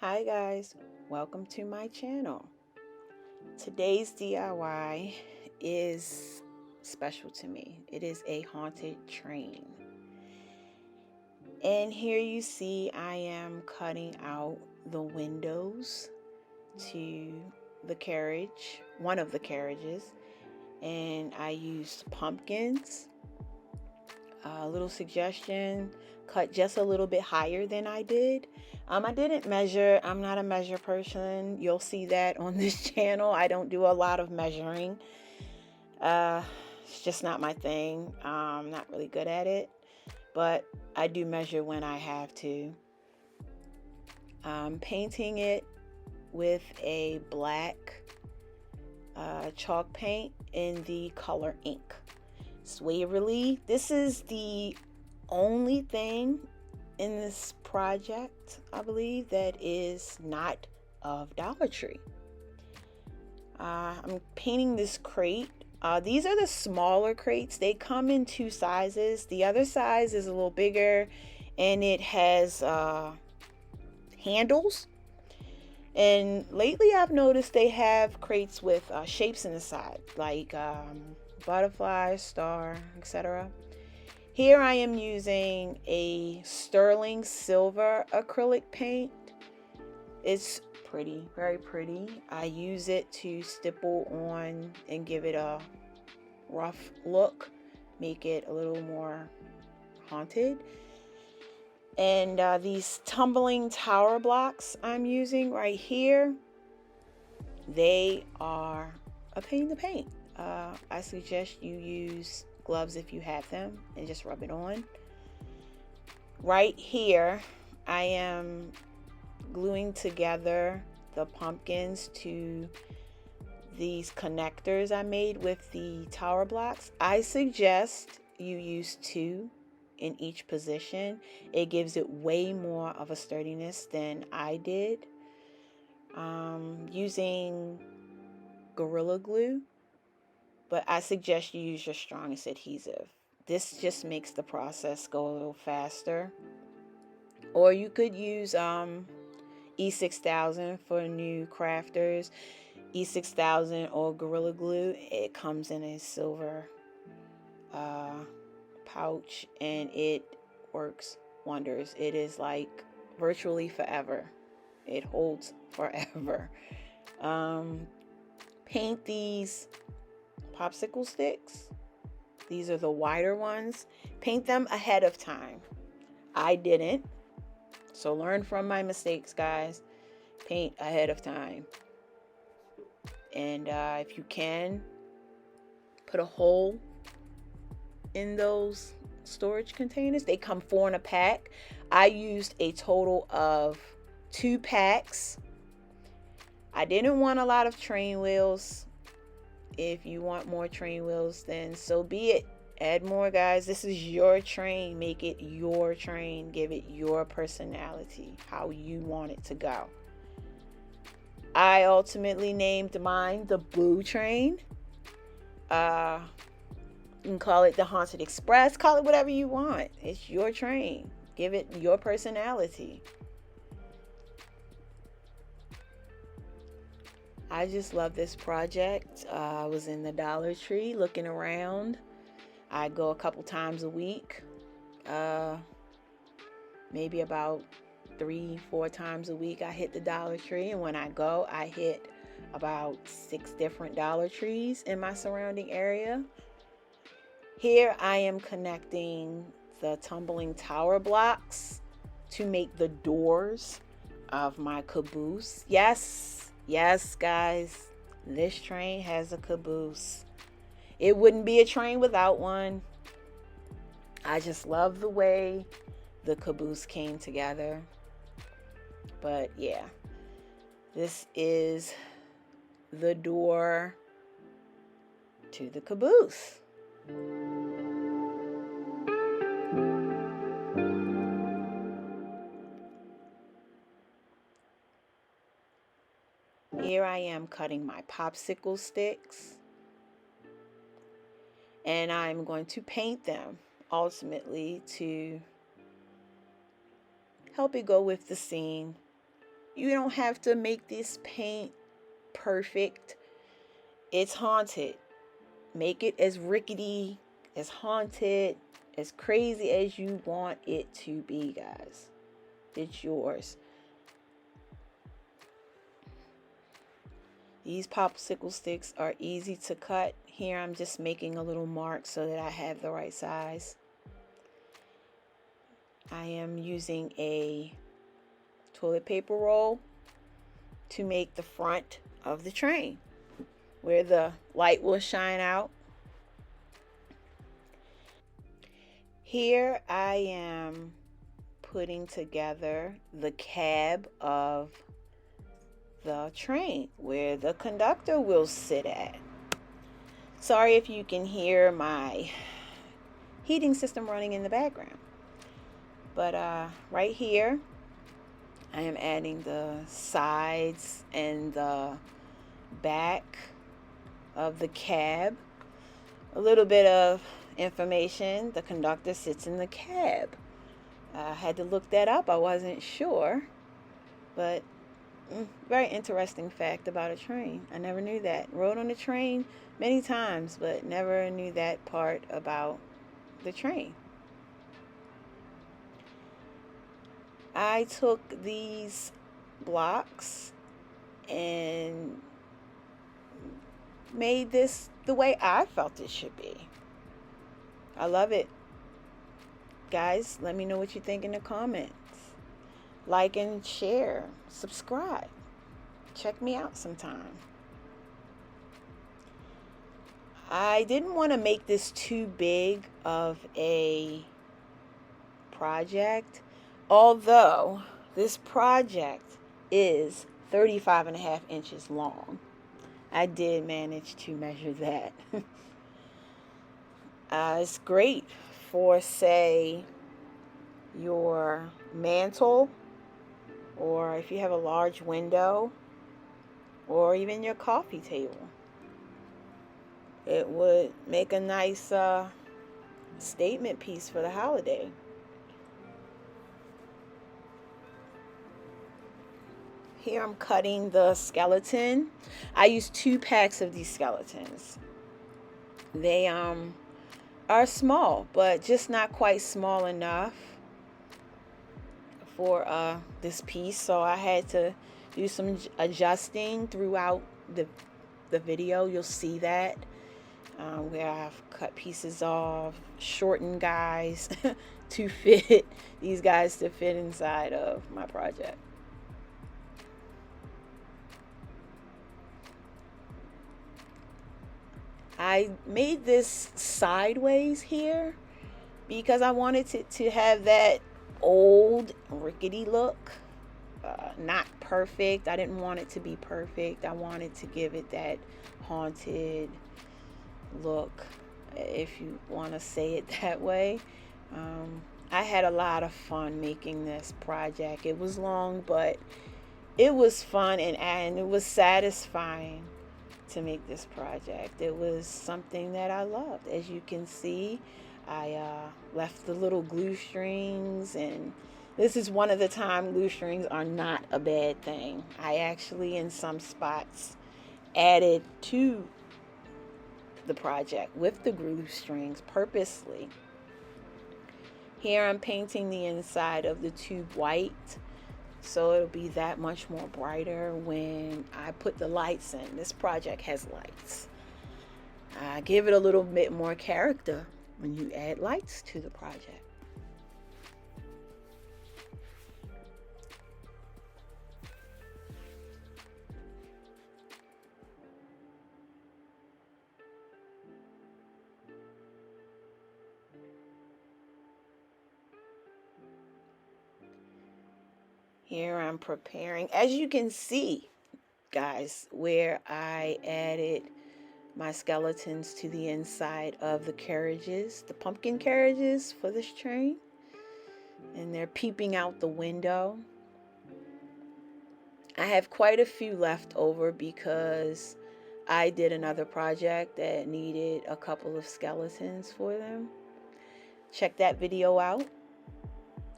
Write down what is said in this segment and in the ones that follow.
Hi guys, welcome to my channel. Today's DIY is special to me. It is a haunted train. And here you see I am cutting out the windows to the carriage, one of the carriages, and I used pumpkins. A little suggestion, cut just a little bit higher than I did. I didn't measure. I'm not a measure person. You'll see that on this channel. I don't do a lot of measuring. It's just not my thing. I'm not really good at it, but I do measure when I have to. I'm painting it with a black chalk paint in the color ink. It's Waverly. This is the only thing in this project, I believe, that is not of Dollar Tree. I'm painting this crate. These are the smaller crates. They come in two sizes. The other size is a little bigger and it has handles. And lately I've noticed they have crates with shapes in the side, like butterfly, star, etc. Here I am using a sterling silver acrylic paint. It's pretty, very pretty. I use it to stipple on and give it a rough look, make it a little more haunted. And these tumbling tower blocks I'm using right here, they are a pain to paint. I suggest you use gloves if you have them and just rub it on. Right here I am gluing together the pumpkins to these connectors I made with the tower blocks. I suggest you use two in each position. It gives it way more of a sturdiness than I did. Using Gorilla Glue, but I suggest you use your strongest adhesive. This just makes the process go a little faster. Or you could use E6000 for new crafters. E6000 or Gorilla Glue. It comes in a silver pouch and it works wonders. It is like virtually forever. It holds forever. Paint these popsicle sticks. These are the wider ones. Paint them ahead of time. I didn't. So learn from my mistakes, guys. Paint ahead of time. And if you can, put a hole in those storage containers. They come 4 in a pack. I used a total of 2 packs. I didn't want a lot of train wheels. If you want more train wheels, then so be it. Add more, guys. This is your train. Make it your train. Give it your personality, how you want it to go. I ultimately named mine the Blue Train. You can call it the Haunted Express. Call it whatever you want. It's your train. Give it your personality. I just love this project. I was in the Dollar Tree looking around. I go a couple times a week. Maybe about 3-4 times a week I hit the Dollar Tree. And when I go, I hit about 6 different Dollar Trees in my surrounding area. Here I am connecting the tumbling tower blocks to make the doors of my caboose. Yes, guys, this train has a caboose. It wouldn't be a train without one. I just love the way the caboose came together. But yeah, this is the door to the caboose. Here I am cutting my popsicle sticks, and I'm going to paint them ultimately to help it go with the scene. You don't have to make this paint perfect. It's haunted. Make it as rickety, as haunted, as crazy as you want it to be, guys. It's yours. These popsicle sticks are easy to cut. Here I'm just making a little mark so that I have the right size. I am using a toilet paper roll to make the front of the train where the light will shine out. Here I am putting together the cab of the train where the conductor will sit at. Sorry if you can hear my heating system running in the background. But right here, I am adding the sides and the back of the cab. A little bit of information. The conductor sits in the cab. I had to look that up. I wasn't sure. But very interesting fact about a train. I never knew that. Rode on a train many times, but never knew that part about the train. I took these blocks and made this the way I felt it should be. I love it. Guys, let me know what you think in the comments. Like and share. Subscribe. Check me out sometime. I didn't want to make this too big of a project, although this project is 35.5 inches long. I did manage to measure that. It's great for, say, your mantle, or if you have a large window, or even your coffee table. It would make a nice statement piece for the holiday. Here I'm cutting the skeleton. I use 2 packs of these skeletons. They are small, but just not quite small enough for this piece. So I had to do some adjusting throughout the video. You'll see that where I've cut pieces off, shortened guys to fit these guys to fit inside of my project. I made this sideways here because I wanted it to have that old rickety look. Not perfect. I didn't want it to be perfect. I wanted to give it that haunted look, if you want to say it that way. I had a lot of fun making this project. It was long, but it was fun and it was satisfying to make this project. It was something that I loved. As you can see, I left the little glue strings, and this is one of the time glue strings are not a bad thing. I actually, in some spots, added to the project with the glue strings purposely. Here I'm painting the inside of the tube white, so it'll be that much more brighter when I put the lights in. This project has lights. I give it a little bit more character when you add lights to the project. Here I'm preparing, as you can see, guys, where I added my skeletons to the inside of the carriages, the pumpkin carriages for this train. And they're peeping out the window. I have quite a few left over because I did another project that needed a couple of skeletons for them. Check that video out.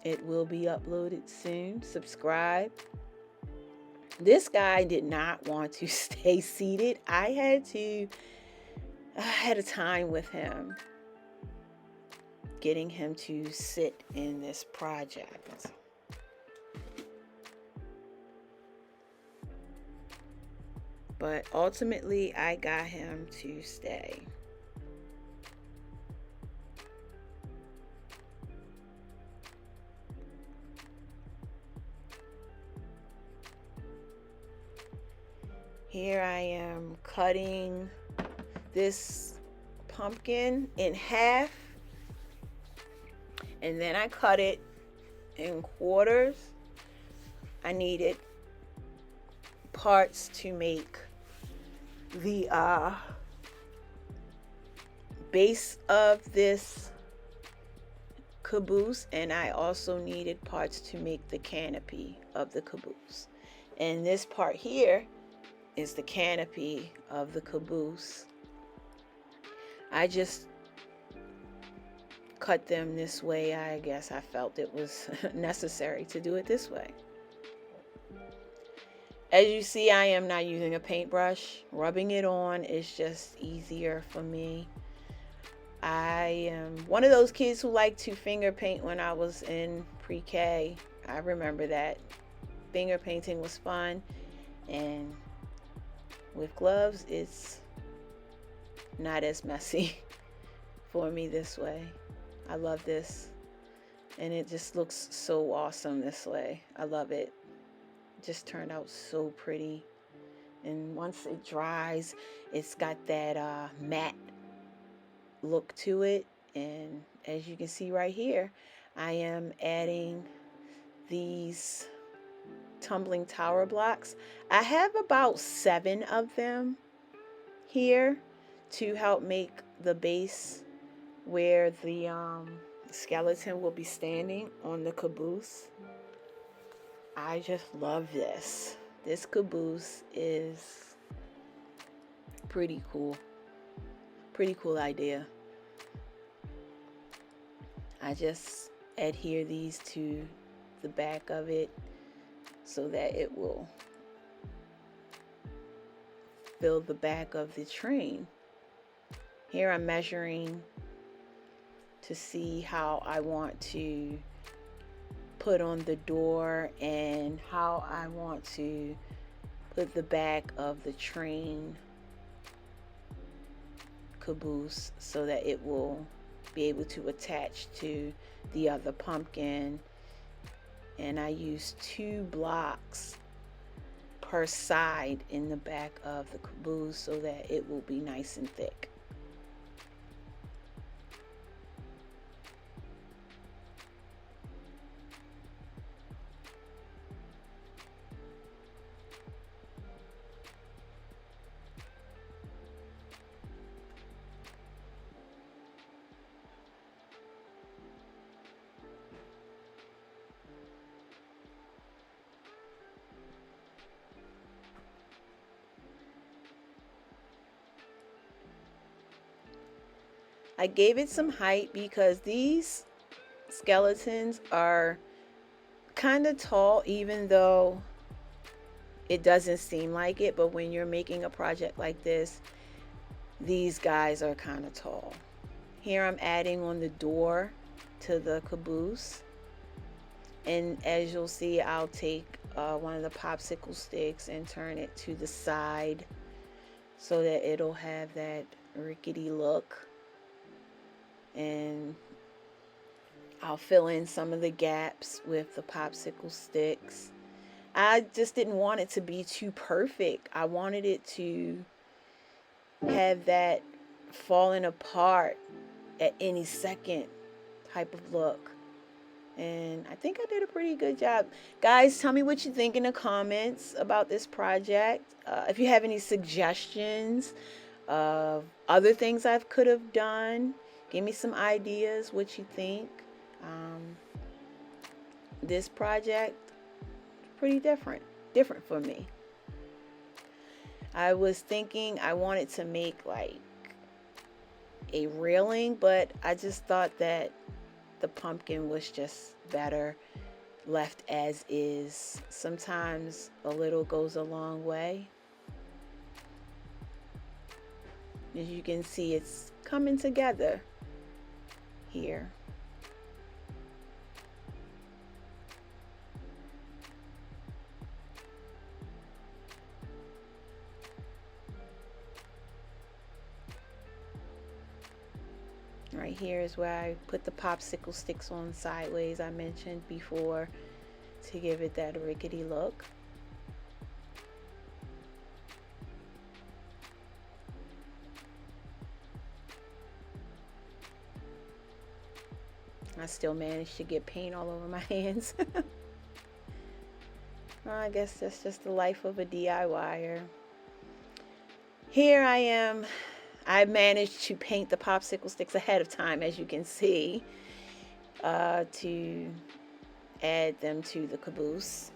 It will be uploaded soon. Subscribe. This guy did not want to stay seated. I had a time with him getting him to sit in this project. But ultimately, I got him to stay. Here I am cutting this pumpkin in half, and then I cut it in quarters. I needed parts to make the base of this caboose, and I also needed parts to make the canopy of the caboose. And this part here is the canopy of the caboose. I just cut them this way. I guess I felt it was necessary to do it this way. As you see, I am not using a paintbrush. Rubbing it on is just easier for me. I am one of those kids who liked to finger paint when I was in pre-K. I remember that. Finger painting was fun, and with gloves, it's not as messy for me this way. I love this, and it just looks so awesome this way. I love it. Just turned out so pretty, and once it dries, it's got that matte look to it. And as you can see right here, I am adding these tumbling tower blocks. I have about 7 of them here to help make the base where the skeleton will be standing on the caboose. I just love this. This caboose is pretty cool. Pretty cool idea. I just adhere these to the back of it so that it will fill the back of the train. Here I'm measuring to see how I want to put on the door and how I want to put the back of the train caboose so that it will be able to attach to the other pumpkin. And I use 2 blocks per side in the back of the caboose so that it will be nice and thick. I gave it some height because these skeletons are kind of tall, even though it doesn't seem like it. But when you're making a project like this, these guys are kind of tall. Here I'm adding on the door to the caboose. And as you'll see, I'll take one of the popsicle sticks and turn it to the side so that it'll have that rickety look. And I'll fill in some of the gaps with the popsicle sticks. I just didn't want it to be too perfect. I wanted it to have that falling apart at any second type of look. And I think I did a pretty good job. Guys, tell me what you think in the comments about this project. If you have any suggestions of other things I could have done, give me some ideas what you think. This project is pretty different for me. I was thinking I wanted to make like a railing, but I just thought that the pumpkin was just better left as is. Sometimes a little goes a long way. As you can see, it's coming together here. Right here is where I put the popsicle sticks on sideways, I mentioned before, to give it that rickety look. I still managed to get paint all over my hands. Well, I guess that's just the life of a DIYer. Here I am. I managed to paint the popsicle sticks ahead of time, as you can see, to add them to the caboose.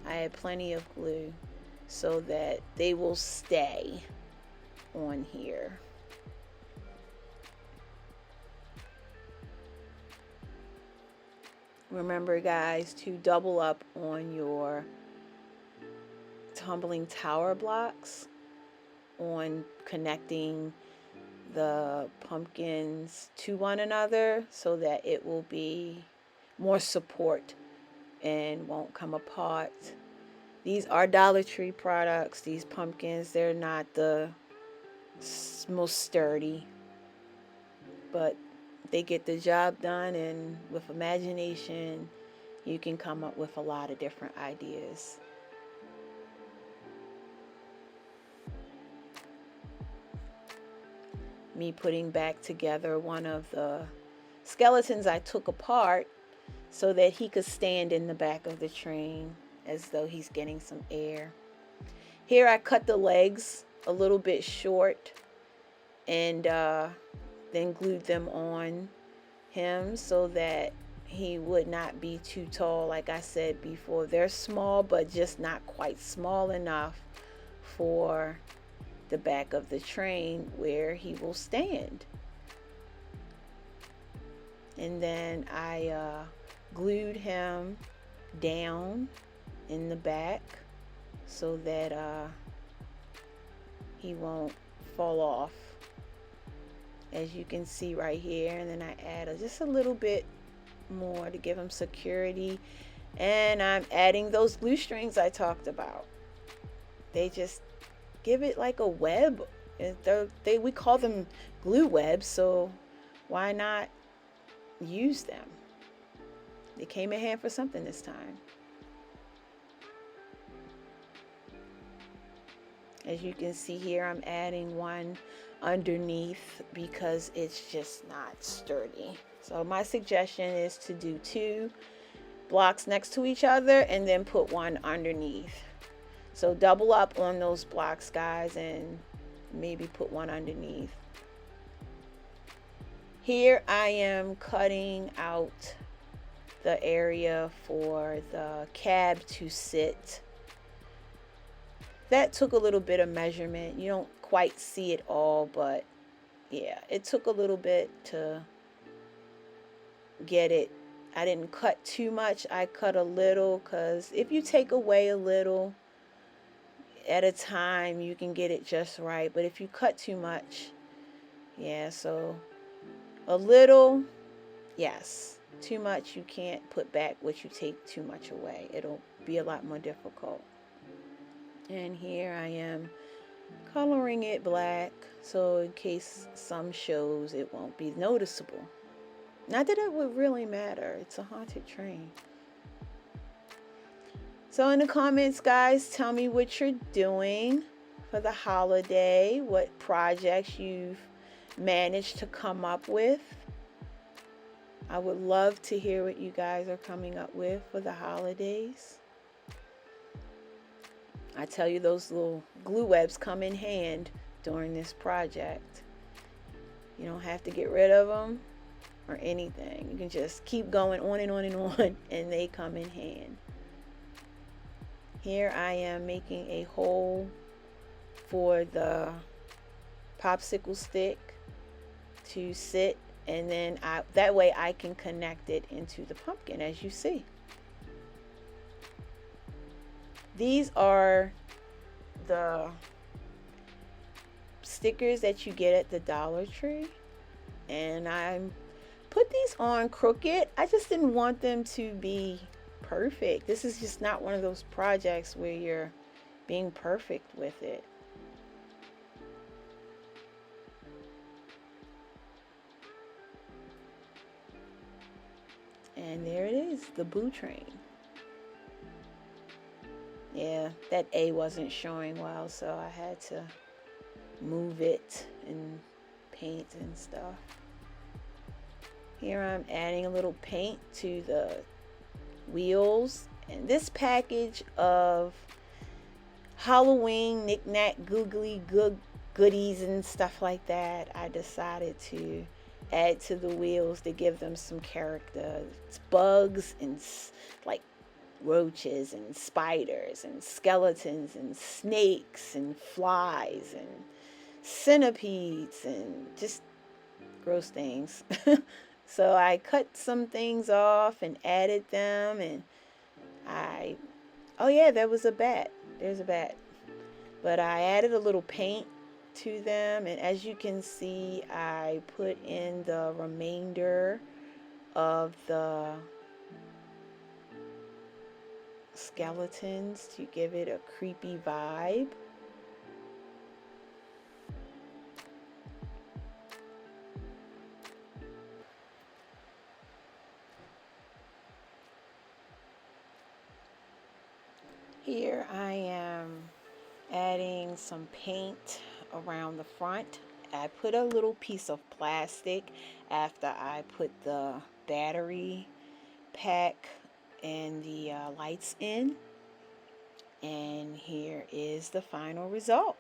I had plenty of glue so that they will stay on here. Remember, guys, to double up on your tumbling tower blocks on connecting the pumpkins to one another so that it will be more support and won't come apart. These are Dollar Tree products. These pumpkins, they're not the most sturdy, but they get the job done, and with imagination you can come up with a lot of different ideas. Me putting back together one of the skeletons I took apart so that he could stand in the back of the train as though he's getting some air. Here I cut the legs a little bit short and then glued them on him so that he would not be too tall. Like I said before, they're small, but just not quite small enough for the back of the train where he will stand. And then I glued him down in the back so that he won't fall off, as you can see right here. And then I add just a little bit more to give him security, and I'm adding those glue strings I talked about. They just give it like a web. We call them glue webs, so why not use them? They came in hand for something this time. As you can see here, I'm adding one underneath because it's just not sturdy. So my suggestion is to do 2 blocks next to each other and then put one underneath. So double up on those blocks, guys, and maybe put one underneath. Here I am cutting out the area for the cab to sit. That took a little bit of measurement. You don't quite see it all, but yeah, it took a little bit to get it. I didn't cut too much. I cut a little, because if you take away a little at a time, you can get it just right. But if you cut too much, yeah, so a little, yes. Too much, you can't put back what you take too much away. It'll be a lot more difficult. And here I am coloring it black, so in case some shows, it won't be noticeable. Not that it would really matter. It's a haunted train. So in the comments, guys, tell me what you're doing for the holiday, what projects you've managed to come up with. I would love to hear what you guys are coming up with for the holidays. I tell you, those little glue webs come in hand during this project. You don't have to get rid of them. or anything. You can just keep going on and on and on, and they come in hand. Here I am making a hole for the popsicle stick to sit, and then that way I can connect it into the pumpkin, as you see. These are the stickers that you get at the Dollar Tree, and I put these on crooked. I just didn't want them to be perfect. This is just not one of those projects where you're being perfect with it. And there it is, the Boo Train. Yeah, that A wasn't showing well, so I had to move it and paint and stuff. Here I'm adding a little paint to the wheels, and this package of Halloween knick-knack googly goodies and stuff like that, I decided to add to the wheels to give them some character. It's bugs and like roaches and spiders and skeletons and snakes and flies and centipedes and just gross things. So I cut some things off and added them, and oh yeah, there was a bat. There's a bat. But I added a little paint to them, and as you can see, I put in the remainder of the skeletons to give it a creepy vibe. Here I am adding some paint around the front. I put a little piece of plastic after I put the battery pack and the lights in. And here is the final result.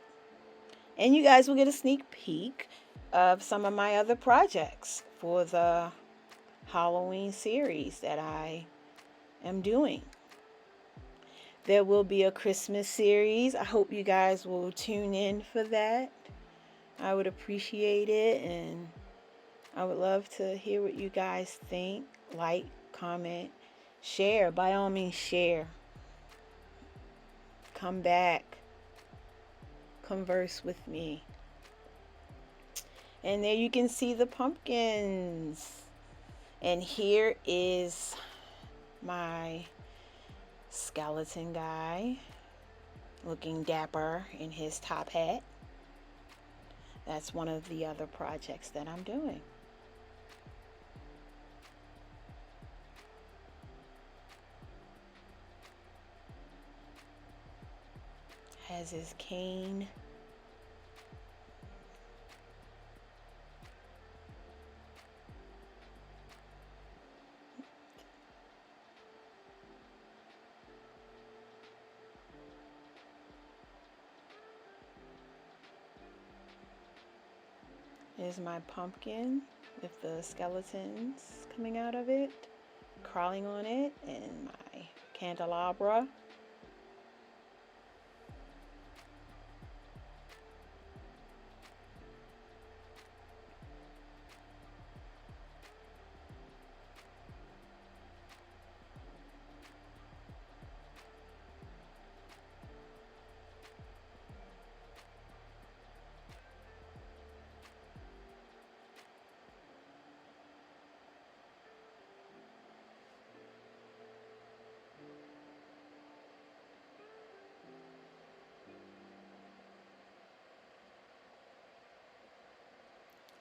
And you guys will get a sneak peek of some of my other projects for the Halloween series that I am doing. There will be a Christmas series. I hope you guys will tune in for that. I would appreciate it, and I would love to hear what you guys think. Like, comment, share. By all means, share. Come back. Converse with me. And there you can see the pumpkins. And here is my skeleton guy looking dapper in his top hat. That's one of the other projects that I'm doing. Has his cane. Here's my pumpkin with the skeletons coming out of it, crawling on it, and my candelabra.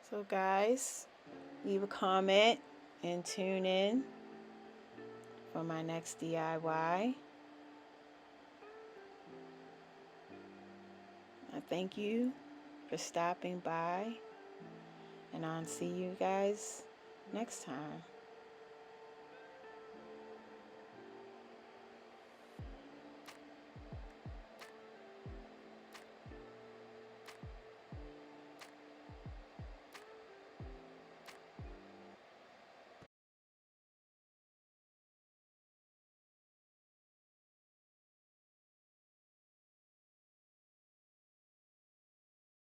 So guys, leave a comment and tune in for my next DIY. I thank you for stopping by, and I'll see you guys next time.